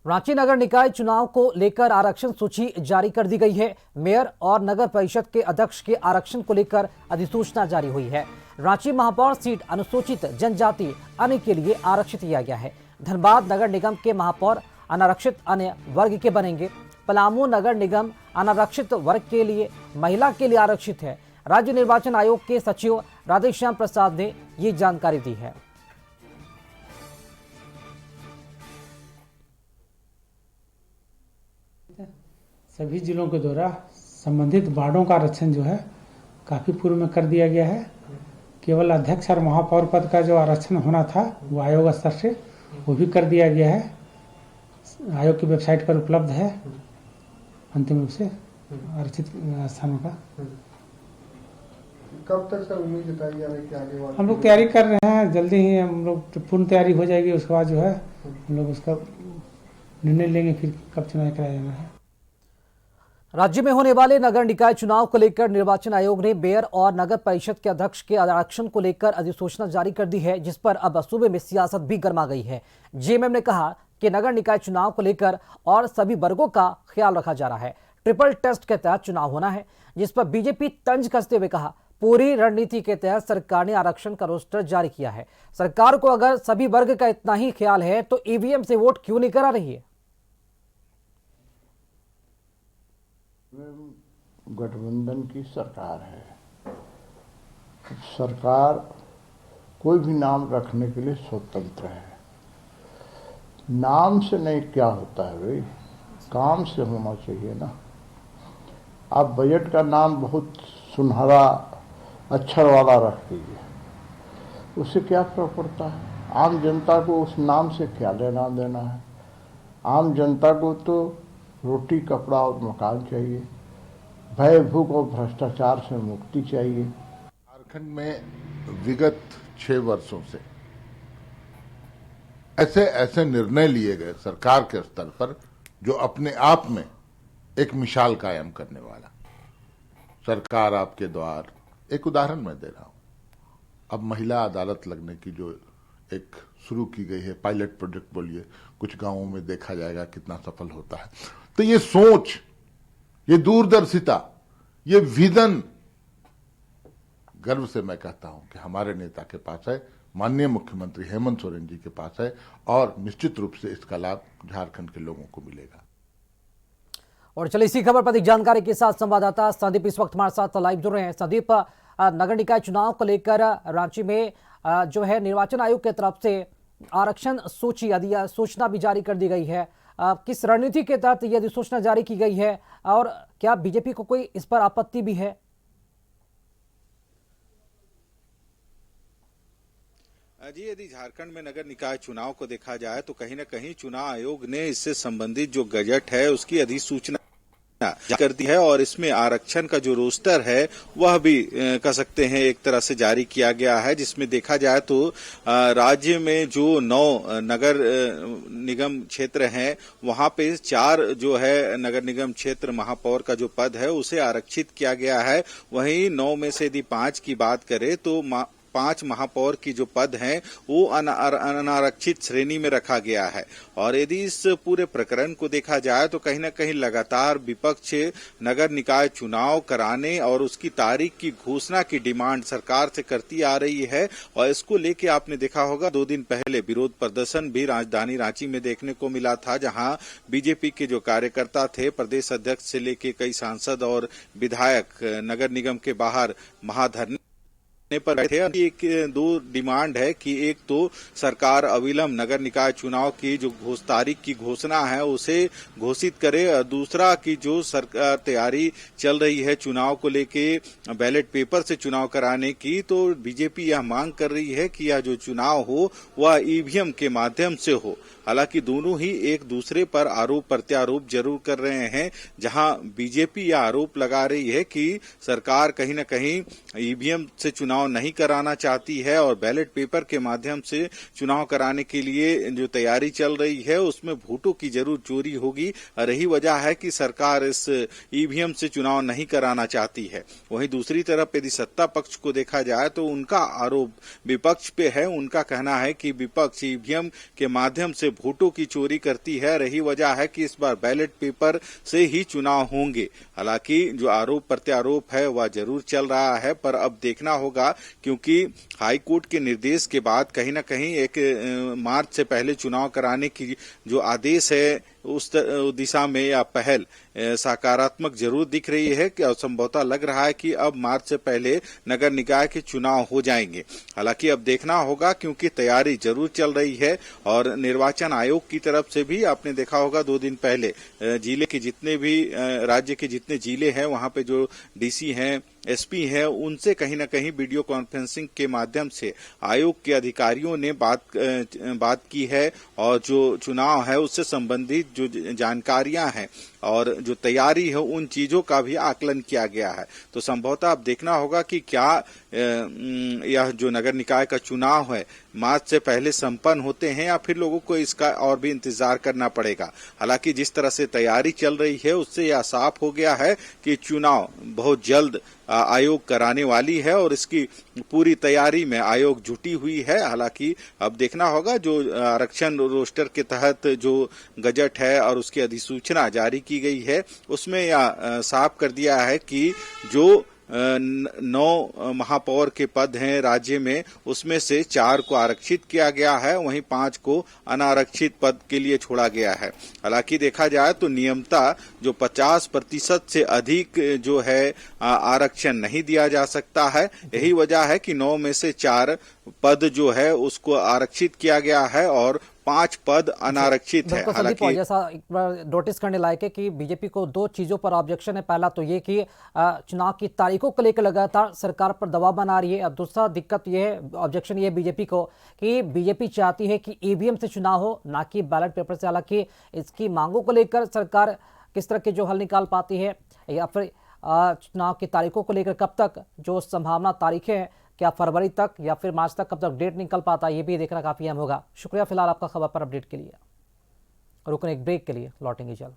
रांची नगर निकाय चुनाव को लेकर आरक्षण सूची जारी कर दी गई है। मेयर और नगर परिषद के अध्यक्ष के आरक्षण को लेकर अधिसूचना जारी हुई है। रांची महापौर सीट अनुसूचित जनजाति अन्य के लिए आरक्षित किया गया है। धनबाद नगर निगम के महापौर अनारक्षित अन्य वर्ग के बनेंगे। पलामू नगर निगम अनारक्षित वर्ग के लिए महिला के लिए आरक्षित है। राज्य निर्वाचन आयोग के सचिव राधेश्याम प्रसाद ने ये जानकारी दी है। सभी जिलों के द्वारा संबंधित वार्डों का आरक्षण जो है काफी पूर्व में कर दिया गया है। केवल अध्यक्ष और महापौर पद का जो आरक्षण होना था वो आयोग स्तर से वो भी कर दिया गया है। आयोग की वेबसाइट पर उपलब्ध है अंतिम रूप से आरक्षित स्थानों का। कब तक सर उम्मीद जताई जा रही है कि आगे हम लोग तैयारी कर रहे हैं। जल्दी ही हम लोग पूर्ण तैयारी हो जाएगी। उसके बाद जो है हम लोग उसका निर्णय लेंगे फिर कब चुनाव कराया जाना है। राज्य में होने वाले नगर निकाय चुनाव को लेकर निर्वाचन आयोग ने मेयर और नगर परिषद के अध्यक्ष के आरक्षण को लेकर अधिसूचना जारी कर दी है, जिस पर अब सूबे में सियासत भी गर्मा गई है। जेएमएम ने कहा कि नगर निकाय चुनाव को लेकर और सभी वर्गों का ख्याल रखा जा रहा है। ट्रिपल टेस्ट के तहत चुनाव होना है, जिस पर बीजेपी तंज कसते हुए कहा पूरी रणनीति के तहत सरकार ने आरक्षण का रोस्टर जारी किया है। सरकार को अगर सभी वर्ग का इतना ही ख्याल है तो ईवीएम से वोट क्यों नहीं करा रही है। गठबंधन की सरकार है। सरकार कोई भी नाम रखने के लिए स्वतंत्र है। नाम से नहीं क्या होता है भाई, काम से होना चाहिए ना। आप बजट का नाम बहुत सुनहरा अक्षर वाला रख दीजिए, उससे क्या फर्क पड़ता है। आम जनता को उस नाम से क्या लेना देना है। आम जनता को तो रोटी कपड़ा और मकान चाहिए, भय भूख और भ्रष्टाचार से मुक्ति चाहिए। झारखंड में विगत 6 वर्षों से ऐसे निर्णय लिए गए सरकार के स्तर पर जो अपने आप में एक मिसाल कायम करने वाला। सरकार आपके द्वार, एक उदाहरण मैं दे रहा हूं, अब महिला अदालत लगने की जो एक शुरू की गई है पायलट प्रोजेक्ट बोलिए, कुछ गांवों में देखा जाएगा कितना सफल होता है। तो ये सोच, ये दूरदर्शिता, ये विजन गर्व से मैं कहता हूं कि हमारे नेता के पास है, माननीय मुख्यमंत्री हेमंत सोरेन जी के पास है, और निश्चित रूप से इसका लाभ झारखंड के लोगों को मिलेगा। और चलिए इसी खबर पर अधिक जानकारी के साथ संवाददाता संदीप इस वक्त हमारे साथ लाइव जुड़ रहे हैं। संदीप, नगर निकाय चुनाव को लेकर रांची में जो है निर्वाचन आयोग की तरफ से आरक्षण सूची सूचना भी जारी कर दी गई है। किस रणनीति के तहत यह अधिसूचना जारी की गई है और क्या बीजेपी को कोई इस पर आपत्ति भी है? जी, यदि झारखंड में नगर निकाय चुनाव को देखा जाए तो कहीं न कहीं चुनाव आयोग ने इससे संबंधित जो गजट है उसकी अधिसूचना कर दी है, और इसमें आरक्षण का जो रोस्टर है वह भी कह सकते हैं एक तरह से जारी किया गया है, जिसमें देखा जाए तो राज्य में जो 9 नगर निगम क्षेत्र हैं वहां पे 4 जो है नगर निगम क्षेत्र महापौर का जो पद है उसे आरक्षित किया गया है। वहीं 9 में से यदि 5 की बात करें तो 5 महापौर की जो पद हैं वो अनारक्षित श्रेणी में रखा गया है। और यदि इस पूरे प्रकरण को देखा जाए तो कहीं न कहीं लगातार विपक्ष नगर निकाय चुनाव कराने और उसकी तारीख की घोषणा की डिमांड सरकार से करती आ रही है। और इसको लेके आपने देखा होगा 2 दिन पहले विरोध प्रदर्शन भी राजधानी रांची में देखने को मिला था, जहां बीजेपी के जो कार्यकर्ता थे, प्रदेश अध्यक्ष से लेके कई सांसद और विधायक नगर निगम के बाहर महाधरने पर बैठे। एक 2 डिमांड है कि एक तो सरकार अविलंब नगर निकाय चुनाव की जो तारीख की घोषणा है उसे घोषित करे, और दूसरा कि जो सरकार तैयारी चल रही है चुनाव को लेके बैलेट पेपर से चुनाव कराने की, तो बीजेपी यह मांग कर रही है कि यह जो चुनाव हो वह ईवीएम के माध्यम से हो। हालांकि दोनों ही एक दूसरे पर आरोप प्रत्यारोप जरूर कर रहे हैं, जहां बीजेपी यह आरोप लगा रही है कि सरकार कहीं न कहीं ईवीएम से चुनाव चुनाव नहीं कराना चाहती है और बैलेट पेपर के माध्यम से चुनाव कराने के लिए जो तैयारी चल रही है उसमें वोटों की जरूर चोरी होगी और यही वजह है कि सरकार इस ईवीएम से चुनाव नहीं कराना चाहती है। वहीं दूसरी तरफ यदि सत्ता पक्ष को देखा जाए तो उनका आरोप विपक्ष पे है। उनका कहना है कि विपक्ष ईवीएम के माध्यम से वोटों की चोरी करती है। यही वजह है कि इस बार बैलेट पेपर से ही चुनाव होंगे। हालांकि जो आरोप प्रत्यारोप है वह जरूर चल रहा है, पर अब देखना होगा, क्योंकि हाई कोर्ट के निर्देश के बाद कहीं न कहीं एक मार्च से पहले चुनाव कराने की जो आदेश है उस दिशा में या पहल सकारात्मक जरूर दिख रही है कि संभवतः लग रहा है कि अब मार्च से पहले नगर निकाय के चुनाव हो जाएंगे। हालांकि अब देखना होगा, क्योंकि तैयारी जरूर चल रही है और निर्वाचन आयोग की तरफ से भी आपने देखा होगा 2 दिन पहले जिले के जितने भी राज्य के जितने जिले हैं वहां पे जो डीसी हैं, एसपी है, उनसे कहीं न कहीं वीडियो कॉन्फ्रेंसिंग के माध्यम से आयोग के अधिकारियों ने बात की है और जो चुनाव है उससे संबंधित जो जानकारियां हैं और जो तैयारी है उन चीजों का भी आकलन किया गया है। तो संभवतः अब देखना होगा कि क्या यह जो नगर निकाय का चुनाव है मार्च से पहले संपन्न होते हैं या फिर लोगों को इसका और भी इंतजार करना पड़ेगा। हालांकि जिस तरह से तैयारी चल रही है उससे यह साफ हो गया है कि चुनाव बहुत जल्द आयोग कराने वाली है और इसकी पूरी तैयारी में आयोग जुटी हुई है। हालांकि अब देखना होगा जो आरक्षण रोस्टर के तहत जो गजट है और उसकी अधिसूचना जारी की गई है उसमें यह साफ कर दिया है कि जो 9 महापौर के पद हैं राज्य में, उसमें से 4 को आरक्षित किया गया है, वहीं 5 को अनारक्षित पद के लिए छोड़ा गया है। हालांकि देखा जाए तो नियमतः जो 50% से अधिक जो है आरक्षण नहीं दिया जा सकता है। यही वजह है कि 9 में से 4 पद जो है उसको आरक्षित किया गया है और 5 पद अनारक्षित है। हालांकि जैसा एक बार नोटिस करने लायक है कि बीजेपी को 2 चीजों पर ऑब्जेक्शन है। पहला तो ये कि चुनाव की तारीखों को लेकर लगातार सरकार पर दबाव बना रही है। अब दूसरा दिक्कत ये है, ऑब्जेक्शन ये बीजेपी को कि बीजेपी चाहती है कि ईवीएम से चुनाव हो, ना कि बैलेट पेपर से। हालांकि इसकी मांगों को लेकर सरकार किस तरह के जो हल निकाल पाती है या फिर चुनाव की तारीखों को लेकर कब तक जो संभावना तारीखें हैं, क्या फरवरी तक या फिर मार्च तक कब तक डेट निकल पाता है, ये भी देखना काफी अहम होगा। शुक्रिया फिलहाल आपका खबर पर अपडेट के लिए। रुकने एक ब्रेक के लिए, लौटेंगे जल्द।